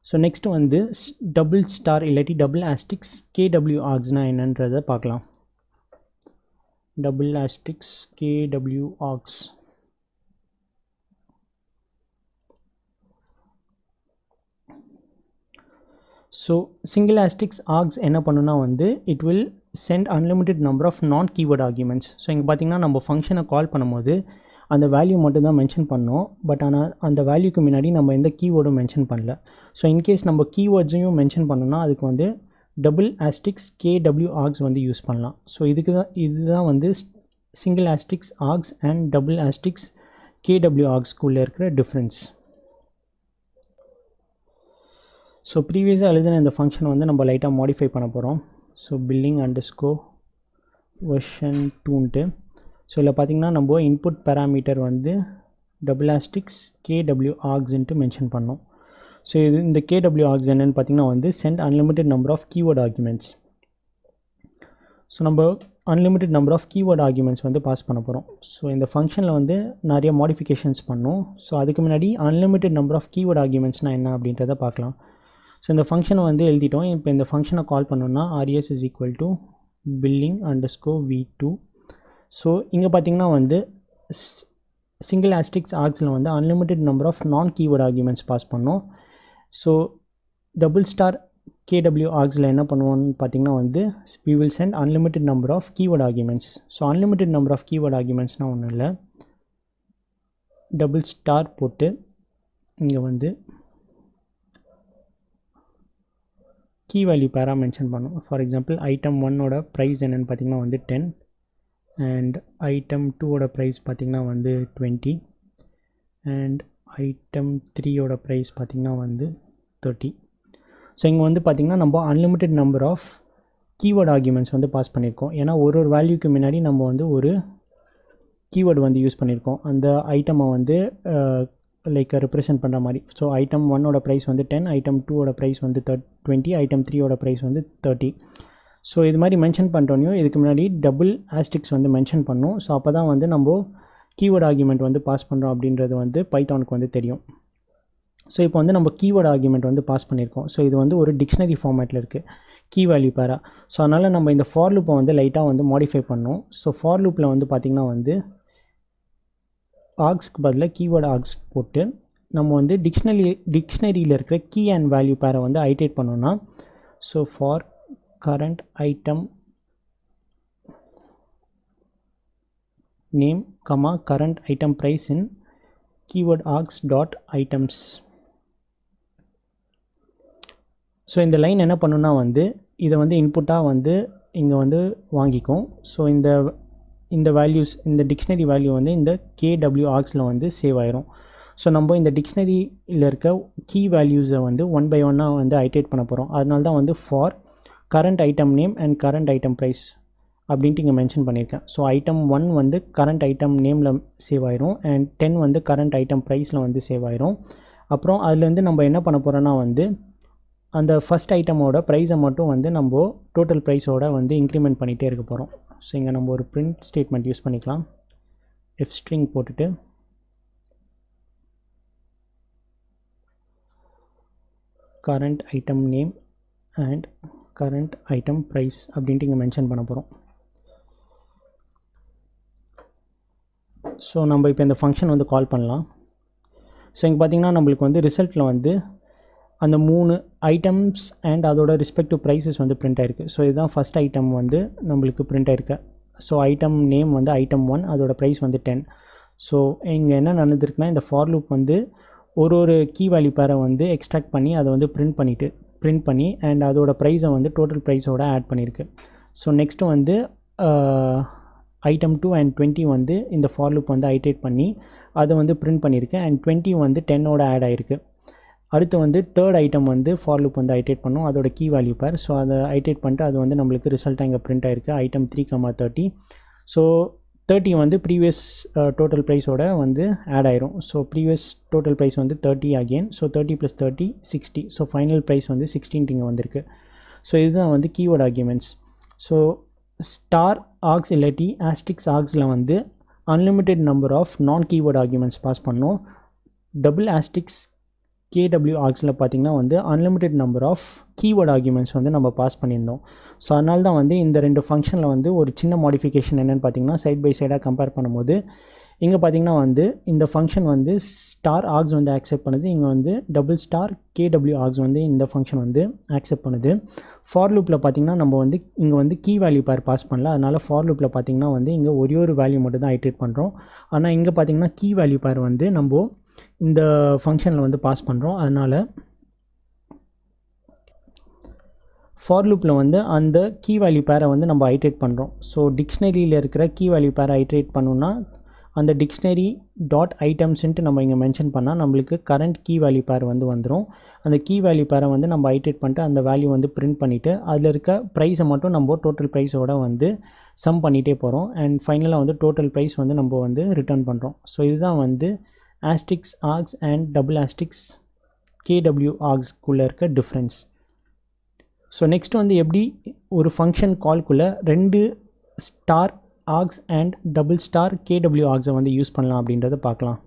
So next வந்து double star இல்லாட்டி double asterisks KW ஆர்க்ஸ்னால் என்னன்றதை பார்க்கலாம். Double asterisks KW args. So single asterisks args என்ன பண்ணுன்னா வந்து it will send unlimited number of non keyword arguments. So இங்கே பார்த்தீங்கன்னா நம்ம ஃபங்க்ஷனை கால் பண்ணும்போது அந்த வேல்யூ மட்டும் தான் மென்ஷன் பண்ணோம். பட் ஆனால் அந்த வேல்யூக்கு முன்னாடி நம்ம எந்த கீவேர்டும் மென்ஷன் பண்ணல. ஸோ இன்கேஸ் நம்ம கீவேர்ட்ஸையும் மென்ஷன் பண்ணோம்னா அதுக்கு வந்து டபுள் ஆஸ்டிக்ஸ் கேடபிள்யூ ஆர்க்ஸ் வந்து யூஸ் பண்ணலாம். ஸோ இதுதான் வந்து single asterisks args and double asterisks K W ஆர்க்ஸ்குள்ளே இருக்கிற டிஃப்ரென்ஸ். ஸோ ப்ரீவியஸாக எழுதின இந்த ஃபங்க்ஷன் வந்து நம்ம லைட்டாக மாடிஃபை பண்ண போகிறோம். ஸோ பில்லிங் அண்டர்ஸ்கோர் வெர்ஷன் 2ன்ட்டு. ஸோ இதில் பார்த்திங்கன்னா நம்ம இன்புட் பேராமீட்டர் வந்து டபுள் ஆஸ்டிக்ஸ் கேடபிள்யூ ஆர்க்ஸ்ன்ட்டு மென்ஷன் பண்ணோம். ஸோ இந்த கேடபிள்யூ ஆர்க்ஸ் என்னென்னு பார்த்திங்கன்னா வந்து sent unlimited number of keyword arguments. So நம்ம unlimited number of keyword arguments வந்து பாஸ் பண்ண போகிறோம். ஸோ இந்த ஃபங்க்ஷனில் வந்து நிறைய மாடிஃபிகேஷன்ஸ் பண்ணோம். ஸோ அதுக்கு முன்னாடி அன்லிமிட்டெட் நம்பர் ஆஃப் கீவேர்ட் ஆர்குமெண்ட்ஸ்னால் என்ன அப்படின்றத பார்க்கலாம். ஸோ இந்த ஃபங்க்ஷனை வந்து எழுதிட்டோம். இப்போ இந்த ஃபங்க்ஷனை கால் பண்ணோம்னா rs is equal to billing underscore v2. So இங்கே பார்த்தீங்கன்னா வந்து சிங்கிள் ஆஸ்டிக்ஸ் ஆர்க்ஸில் வந்து unlimited number of non keyword arguments pass பண்ணோம். ஸோ டபுள் ஸ்டார் கேடபிள்யூ ஆர்க்ஸில் என்ன பண்ணுவோம்னு பார்த்தீங்கன்னா வந்து we will send unlimited number of keyword arguments. So unlimited number of keyword ஆர்குமெண்ட்ஸ்னால் ஒன்றும் இல்லை, டபுள் ஸ்டார் போட்டு இங்கே வந்து கீ வேல்யூ பேரா மென்ஷன் பண்ணோம். ஃபார் எக்ஸாம்பிள் ஐட்டம் 1ஓட ப்ரைஸ் என்னென்னு பார்த்தீங்கன்னா வந்து 10 அண்ட் ஐட்டம் 2ஓட ப்ரைஸ் பார்த்திங்கன்னா வந்து 20 அண்ட் ஐட்டம் 3ஓட ப்ரைஸ் பார்த்திங்கன்னா வந்து 30. ஸோ இங்கே வந்து பார்த்திங்கன்னா நம்ம unlimited number of keyword arguments வந்து பாஸ் பண்ணியிருக்கோம். ஏன்னா ஒரு வேல்யூக்கு முன்னாடி நம்ம வந்து ஒரு கீவேர்டு வந்து யூஸ் பண்ணியிருக்கோம் அந்த ஐட்டமை வந்து லைக் ரெப்ரசென்ட் பண்ணுற மாதிரி. ஸோ ஐட்டம் 1ஓட ப்ரைஸ் வந்து 10, ஐட்டம் 2ஓட ப்ரைஸ் வந்து 20, ஐட்டம் 3ஓட ப்ரைஸ் வந்து 30. ஸோ இது மாதிரி மென்ஷன் பண்ணுறோனையும் இதுக்கு முன்னாடி டபுள் ஆஸ்டிக்ஸ் வந்து மென்ஷன் பண்ணோம். ஸோ அப்போ தான் வந்து நம்ம கீவேர்ட் ஆர்குமெண்ட் வந்து பாஸ் பண்ணுறோம் அப்படின்றது வந்து பைத்தானுக்கு வந்து தெரியும். ஸோ இப்போ வந்து நம்ம கீவேர்ட் ஆர்குமெண்ட் வந்து பாஸ் பண்ணியிருக்கோம். ஸோ இது வந்து ஒரு டிக்ஷனரி ஃபார்மேட்டில் இருக்குது கீ வேல்யூ பேரா. ஸோ அதனால் நம்ம இந்த ஃபார் லூப்பை வந்து லைட்டாக வந்து மாடிஃபை பண்ணோம். ஸோ ஃபார் லூப்பில் வந்து பார்த்திங்கன்னா வந்து ஆர்க்ஸ்க்கு பதிலாக கீவேர்ட் ஆர்க்ஸ் போட்டு நம்ம வந்து டிக்ஷனரியில் இருக்கிற கீ அண்ட் வேல்யூ பேரை வந்து ஐட்டேட் பண்ணோன்னா so for current item name comma current item price in keyword args dot items. So இந்த லைன் என்ன பண்ணுன்னா வந்து இதை வந்து இன்புட்டாக வந்து இங்கே வந்து வாங்கிக்கும். ஸோ இந்த வேல்யூஸ் இந்த டிக்ஷனரி வேல்யூ வந்து இந்த கேடபிள்யூ ஆர்க்ஸில் வந்து சேவ் ஆயிரும். ஸோ நம்ம இந்த டிக்ஷனரியில் இருக்க கீ வேல்யூஸை வந்து ஒன் பை ஒன்னாக வந்து ஐட்டேட் பண்ண போகிறோம். அதனால தான் வந்து for current item name and current item price அப்படின்ட்டு இங்கே மென்ஷன் பண்ணியிருக்கேன். ஸோ ஐட்டம் 1 வந்து கரண்ட் ஐட்டம் நேமில் சேவ் ஆயிரும் அண்ட் 10 வந்து கரண்ட் ஐட்டம் ப்ரைஸில் வந்து சேவ் ஆயிரும். அப்புறம் அதுலேருந்து நம்ம என்ன பண்ண போகிறோன்னா வந்து அந்த ஃபஸ்ட் ஐட்டமோட ப்ரைஸை மட்டும் வந்து நம்ம டோட்டல் ப்ரைஸோட வந்து இன்க்ரிமெண்ட் பண்ணிகிட்டே இருக்க போகிறோம். ஸோ இங்கே நம்ம ஒரு பிரிண்ட் ஸ்டேட்மெண்ட் யூஸ் பண்ணிக்கலாம். எஃப் ஸ்ட்ரிங் போட்டுட்டு current item name and current item price அப்படின்ட்டு இங்கே மென்ஷன் பண்ண போகிறோம். ஸோ நம்ம இப்போ இந்த ஃபங்க்ஷன் வந்து கால் பண்ணலாம். ஸோ இங்கே பார்த்திங்கன்னா நம்மளுக்கு வந்து ரிசல்ட்டில் வந்து அந்த 3 ஐட்டம்ஸ் அண்ட் அதோட ரெஸ்பெக்டிவ் ப்ரைஸஸ் வந்து பிரிண்ட் ஆயிருக்கு. ஸோ இதுதான் ஃபஸ்ட் ஐட்டம் வந்து நம்மளுக்கு பிரிண்ட் ஆயிருக்கு. ஸோ ஐட்டம் நேம் வந்து ஐட்டம் 1, அதோட ப்ரைஸ் வந்து 10. ஸோ இங்கே என்ன நடந்திருக்குன்னா இந்த ஃபார் லூப் வந்து ஒரு கீ வேல்யூ பேரை வந்து எக்ஸ்ட்ராக்ட் பண்ணி அதை வந்து பிரிண்ட் பண்ணி அண்ட் அதோட ப்ரைஸை வந்து டோட்டல் ப்ரைஸோட ஆட் பண்ணியிருக்கு. ஸோ நெக்ஸ்ட்டு வந்து ஐட்டம் 2 அண்ட் 20 வந்து இந்த ஃபார் லூப் வந்து ஐட்டேட் பண்ணி அதை வந்து பிரிண்ட் பண்ணியிருக்கு அண்ட் 20 வந்து 10ஓட ஆட் ஆகிருக்கு. அடுத்து வந்து தேர்ட் ஐட்டம் வந்து ஃபார் லூப் வந்து ஐட்டேட் பண்ணோம் அதோட கீ வேல்யூ பேர். ஸோ அதை ஐட்டேட் பண்ணிட்டு அது வந்து நம்மளுக்கு ரிசல்ட்டாக இங்கே பிரிண்ட் ஆகிருக்கு ஐட்டம் 3, 30. ஸோ 30 வந்து ப்ரீவியஸ் டோட்டல் ப்ரைஸோட வந்து ஆட் ஆயிரும். ஸோ ப்ரீவியஸ் டோட்டல் ப்ரைஸ் வந்து 30 again. So 30 + 30 60. So final price வந்து 16 இங்கே வந்திருக்கு. ஸோ இதுதான் வந்து keyword arguments. So star args இல்லாட்டி ஆஸ்டிக்ஸ் ஆர்க்ஸில் வந்து unlimited number of non keyword arguments pass பண்ணோம். டபுள் ஆஸ்டிக்ஸ் argsல பார்த்தீங்கன்னா வந்து unlimited number of keyword arguments வந்து நம்ம பாஸ் பண்ணியிருந்தோம். ஸோ அதனால தான் வந்து இந்த ரெண்டு ஃபங்க்ஷனில் வந்து ஒரு சின்ன மாடிஃபிகேஷன் என்னென்னு பார்த்தீங்கன்னா சைட் பை சைடாக கம்பேர் பண்ணும்போது இங்கே பார்த்தீங்கன்னா வந்து இந்த ஃபங்க்ஷன் வந்து ஸ்டார் ஆர்க்ஸ் வந்து ஆக்செப்ட் பண்ணுது, இங்கே வந்து டபுள் ஸ்டார் ஆர்க்ஸ் வந்து இந்த ஃபங்க்ஷன் வந்து ஆக்செப்ட் பண்ணுது. ஃபார் லூப்பில் பார்த்தீங்கன்னா நம்ம வந்து இங்கே வந்து கீ வேல்யூ பேர் பாஸ் பண்ணல, அதனால் ஃபார் லூப்பில் பார்த்தீங்கன்னா வந்து இங்கே ஒரே ஒரு வேல்யூ மட்டும் தான் ஐட்ரேட் பண்ணுறோம். ஆனால் இங்கே பார்த்தீங்கன்னா கீ வேல்யூ பேர் வந்து நம்ம இந்த ஃபங்க்ஷனில் வந்து பாஸ் பண்ணுறோம். அதனால் ஃபார் லூப்பில் வந்து அந்த கீ வேல்யூ பேரை வந்து நம்ம ஐட்ரேட் பண்ணுறோம். ஸோ டிக்ஷனரியில் இருக்கிற கீ வேல்யூ பேரை ஐட்ரேட் பண்ணோன்னா அந்த டிக்ஷனரி டாட் ஐட்டம்ஸ்ன்ட்டு நம்ம இங்கே மென்ஷன் பண்ணால் நம்மளுக்கு கரண்ட் கீ வேல்யூ பேர் வந்து வந்துடும். அந்த கீ வேல்யூ பேரை வந்து நம்ம ஐட்ரேட் பண்ணிட்டு அந்த வேல்யூ வந்து பிரிண்ட் பண்ணிவிட்டு அதில் இருக்க ப்ரைஸை மட்டும் நம்ம டோட்டல் ப்ரைஸோட வந்து சம் பண்ணிகிட்டே போகிறோம். அண்ட் ஃபைனலாக வந்து டோட்டல் ப்ரைஸ் வந்து நம்ம வந்து ரிட்டர்ன் பண்ணுறோம். ஸோ இதுதான் வந்து asterisks args and double asterisks ஆர்க்ஸ்குள்ளே இருக்க டிஃப்ரென்ஸ். ஸோ நெக்ஸ்ட் வந்து எப்படி ஒரு ஃபங்க்ஷன் கால்குள்ளே ரெண்டு star args and double star args வந்து யூஸ் பண்ணலாம் அப்படின்றத பார்க்கலாம்.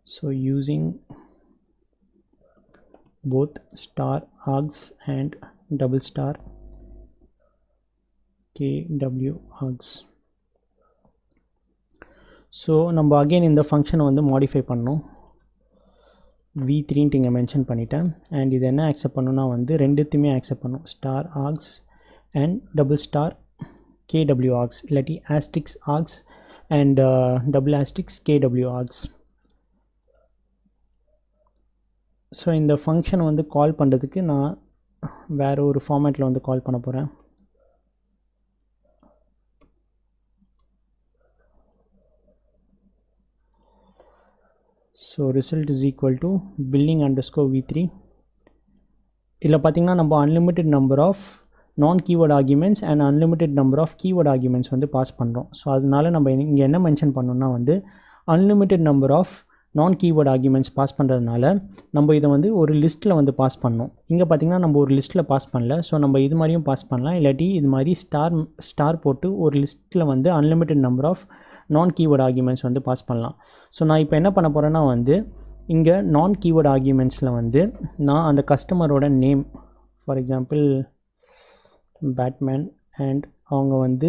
So using both star args and double star args. So நம்ம again இந்த ஃபங்க்ஷனை வந்து மாடிஃபை பண்ணோம். v3 இங்கே மென்ஷன் பண்ணிட்டேன். அண்ட் இது என்ன ஆக்செப்ட் பண்ணணும்னா வந்து ரெண்டுத்தையுமே ஆக்செப்ட் பண்ணும், star args and double star args இல்லாட்டி asterisk args and double asterisk args. So இந்த ஃபங்க்ஷன் வந்து கால் பண்ணுறதுக்கு நான் வேறு ஒரு ஃபார்மேட்டில் வந்து கால் பண்ண போகிறேன். So result is equal to billing underscore v3. இதில் பார்த்திங்கன்னா நம்ம unlimited number of non keyword arguments and unlimited number of keyword arguments வந்து பாஸ் பண்ணுறோம். ஸோ அதனால நம்ம இங்கே என்ன மென்ஷன் பண்ணோம்னா வந்து unlimited number of non keyword arguments pass பண்ணுறதுனால நம்ம இதை வந்து ஒரு லிஸ்ட்டில் வந்து பாஸ் பண்ணோம். இங்கே பார்த்திங்கன்னா நம்ம ஒரு லிஸ்ட்டில் பாஸ் பண்ணல, ஸோ நம்ம இது மாதிரியும் பாஸ் பண்ணலாம், இல்லாட்டி இது மாதிரி ஸ்டார் போட்டு ஒரு லிஸ்ட்டில் வந்து unlimited number of non keyword arguments வந்து பாஸ் பண்ணலாம். ஸோ நான் இப்போ என்ன பண்ண போகிறேன்னா வந்து இங்கே நான் கீவேர்ட் ஆர்குமெண்ட்ஸில் வந்து நான் அந்த கஸ்டமரோட name, for example Batman, and அவங்க வந்து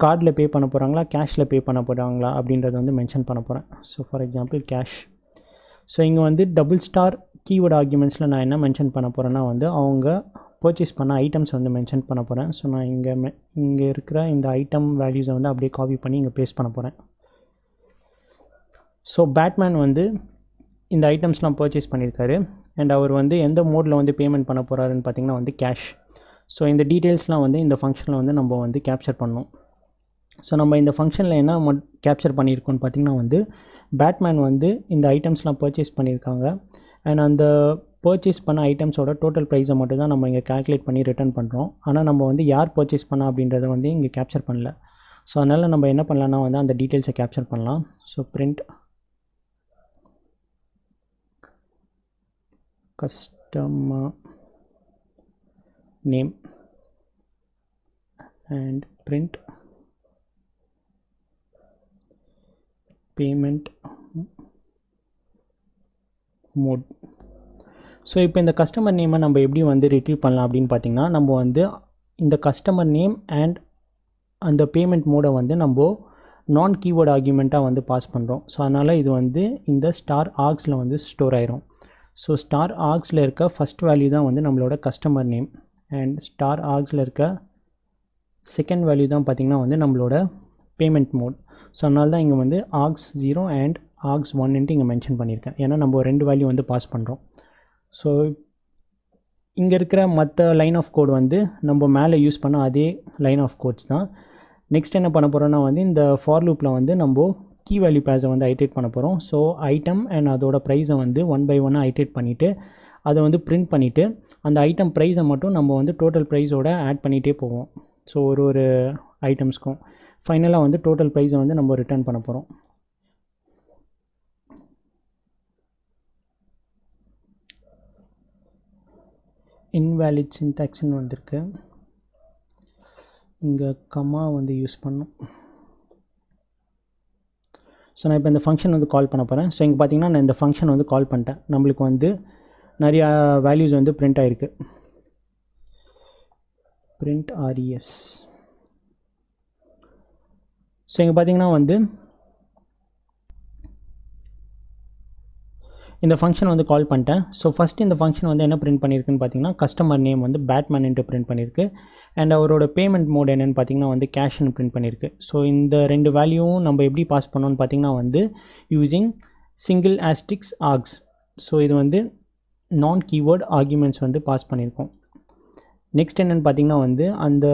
கார்டில் பே பண்ண போகிறாங்களா கேஷில் பே பண்ண போகிறாங்களா அப்படின்றத வந்து மென்ஷன் பண்ண போகிறேன். So for example cash. So இங்கே வந்து டபுள் ஸ்டார் கீவேர்ட் ஆர்குமெண்ட்ஸில் நான் என்ன மென்ஷன் பண்ண போகிறேன்னா வந்து அவங்க பர்ச்சேஸ் பண்ண ஐட்டம்ஸ் வந்து மென்ஷன் பண்ண போகிறேன். ஸோ நான் இங்கே இருக்கிற இந்த ஐட்டம் வேல்யூஸை வந்து அப்படியே காப்பி பண்ணி இங்கே பேஸ்ட் பண்ண போகிறேன். ஸோ பேட்மேன் வந்து இந்த ஐட்டம்ஸ்லாம் பர்ச்சேஸ் பண்ணியிருக்காரு அண்ட் அவர் வந்து எந்த மோடில் வந்து பேமெண்ட் பண்ண போகிறாருன்னு பார்த்தீங்கன்னா வந்து கேஷ். ஸோ இந்த டீட்டெயில்ஸ்லாம் வந்து இந்த ஃபங்க்ஷனில் வந்து நம்ம வந்து கேப்சர் பண்ணோம். ஸோ நம்ம இந்த ஃபங்க்ஷனில் என்ன கேப்சர் பண்ணியிருக்கோன்னு பார்த்திங்கன்னா வந்து பேட்மேன் வந்து இந்த ஐட்டம்ஸ்லாம் பர்ச்சேஸ் பண்ணியிருக்காங்க அண்ட் அந்த பர்ச்சேஸ் பண்ண ஐட்டம்ஸோட டோட்டல் ப்ரைஸை மட்டும் தான் நம்ம இங்கே கால்குலேட் பண்ணி ரிட்டர்ன் பண்ணுறோம். ஆனால் நம்ம வந்து யார் பர்ச்சேஸ் பண்ணா அப்படின்றத வந்து இங்கே கேப்சர் பண்ணல. ஸோ அதனால் நம்ம என்ன பண்ணலான்னா வந்து அந்த டீட்டெயில்ஸை கேப்சர் பண்ணலாம். So print customer name and print payment mode. So இப்போ இந்த கஸ்டமர் நேமை நம்ம எப்படி வந்து ரிட்ரீவ் பண்ணலாம் அப்படின்னு பார்த்தீங்கன்னா நம்ம வந்து இந்த கஸ்டமர் நேம் அண்ட் அந்த பேமெண்ட் மோடை வந்து நம்ம நான் கீவேர்ட் ஆர்குமெண்ட்டாக வந்து பாஸ் பண்ணுறோம். ஸோ அதனால் இது வந்து இந்த ஸ்டார் ஆர்க்ஸில் வந்து ஸ்டோர் ஆயிரும். ஸோ ஸ்டார் ஆர்க்ஸில் இருக்க ஃபஸ்ட் வேல்யூ தான் வந்து நம்மளோட கஸ்டமர் நேம் அண்ட் ஸ்டார் ஆர்க்ஸில் இருக்க செகண்ட் வேல்யூ தான் பார்த்திங்கன்னா வந்து நம்மளோட பேமெண்ட் மோட். ஸோ அதனால தான் இங்கே வந்து args 0 அண்ட் args 1 இங்கே மென்ஷன் பண்ணியிருக்கேன், ஏன்னா நம்ம ரெண்டு வேல்யூ வந்து பாஸ் பண்ணுறோம். ஸோ இங்கே இருக்கிற மற்ற லைன் ஆஃப் கோட் வந்து நம்ம மேலே யூஸ் பண்ண அதே லைன் ஆஃப் கோட்ஸ் தான். நெக்ஸ்ட் என்ன பண்ண போகிறோன்னா வந்து இந்த ஃபார் லூப்பில் வந்து நம்ம கீ வேல்யூ பேஸை வந்து ஐட்ரேட் பண்ண போகிறோம். ஸோ ஐட்டம் அண்ட் அதோட ப்ரைஸை வந்து 1 by 1 ஐட்ரேட் பண்ணிவிட்டு அதை வந்து பிரிண்ட் பண்ணிவிட்டு அந்த ஐட்டம் ப்ரைஸை மட்டும் நம்ம வந்து டோட்டல் ப்ரைஸோட ஆட் பண்ணிகிட்டே போவோம். ஸோ ஒரு ஐட்டம்ஸ்க்கும் ஃபைனலாக வந்து டோட்டல் ப்ரைஸை வந்து நம்ம ரிட்டர்ன் பண்ண போகிறோம். இன்வேலிட் சின்டாக்ஸ்னு வந்திருக்கு, இங்கே கமா வந்து யூஸ் பண்ணோம். ஸோ நான் இப்போ இந்த ஃபங்க்ஷன் வந்து கால் பண்ண போகிறேன். ஸோ இங்கே பார்த்தீங்கன்னா நான் இந்த ஃபங்க்ஷன் வந்து கால் பண்ணிட்டேன். நம்மளுக்கு வந்து நிறையா வேல்யூஸ் வந்து பிரிண்ட் ஆகிருக்கு. print res. ஸோ இங்கே பார்த்தீங்கன்னா வந்து இந்த ஃபங்க்ஷன் வந்து கால் பண்ணிட்டேன். ஸோ ஃபஸ்ட் இந்த ஃபங்க்ஷன் வந்து என்ன பிரிண்ட் பண்ணியிருக்குன்னு பார்த்தீங்கன்னா கஸ்டமர் நேம் வந்து பேட்மேன் பிரிண்ட் பண்ணியிருக்கு. அண்ட் அவரோட பேமெண்ட் மோட் என்னென்னு பார்த்தீங்கன்னா வந்து கேஷ்னு பிரிண்ட் பண்ணியிருக்கு. ஸோ இந்த ரெண்டு வேல்யூவும் நம்ம எப்படி பாஸ் பண்ணோன்னு பார்த்தீங்கன்னா வந்து using single asterisk args. So இது வந்து நான் கீவேர்ட் ஆர்குமெண்ட்ஸ் வந்து பாஸ் பண்ணியிருக்கோம். நெக்ஸ்ட் என்னென்னு பார்த்தீங்கன்னா வந்து அந்த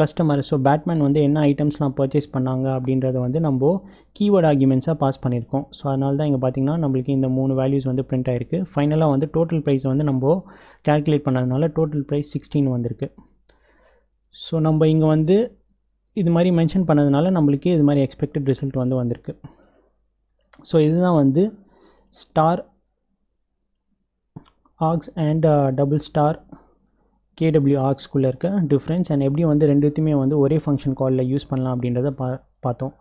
கஸ்டமர் ஸோ பேட்மேன் வந்து என்ன ஐட்டம்ஸ்லாம் பர்ச்சேஸ் பண்ணாங்க அப்படின்றத வந்து நம்ம கீவேர்ட் ஆர்குமெண்ட்ஸாக பாஸ் பண்ணியிருக்கோம். ஸோ அதனால தான் இங்கே பார்த்தீங்கன்னா நம்மளுக்கு இந்த 3 வேல்யூஸ் வந்து பிரிண்ட் ஆகிருக்கு. ஃபைனலாக வந்து டோட்டல் ப்ரைஸ் வந்து நம்ம கேல்குலேட் பண்ணதுனால டோட்டல் ப்ரைஸ் 16 வந்திருக்கு. ஸோ நம்ம இங்கே வந்து இது மாதிரி மென்ஷன் பண்ணதுனால நம்மளுக்கு இது மாதிரி எக்ஸ்பெக்டட் ரிசல்ட் வந்து வந்திருக்கு. ஸோ இதுதான் வந்து star args and double star KW argsக்குள்ளே இருக்க டிஃப்ரென்ஸ் அண்ட் எப்படி வந்து ரெண்டுத்தையுமே வந்து ஒரே ஃபங்க்ஷன் காலில் யூஸ் பண்ணலாம் அப்படின்றத பார்த்தோம்.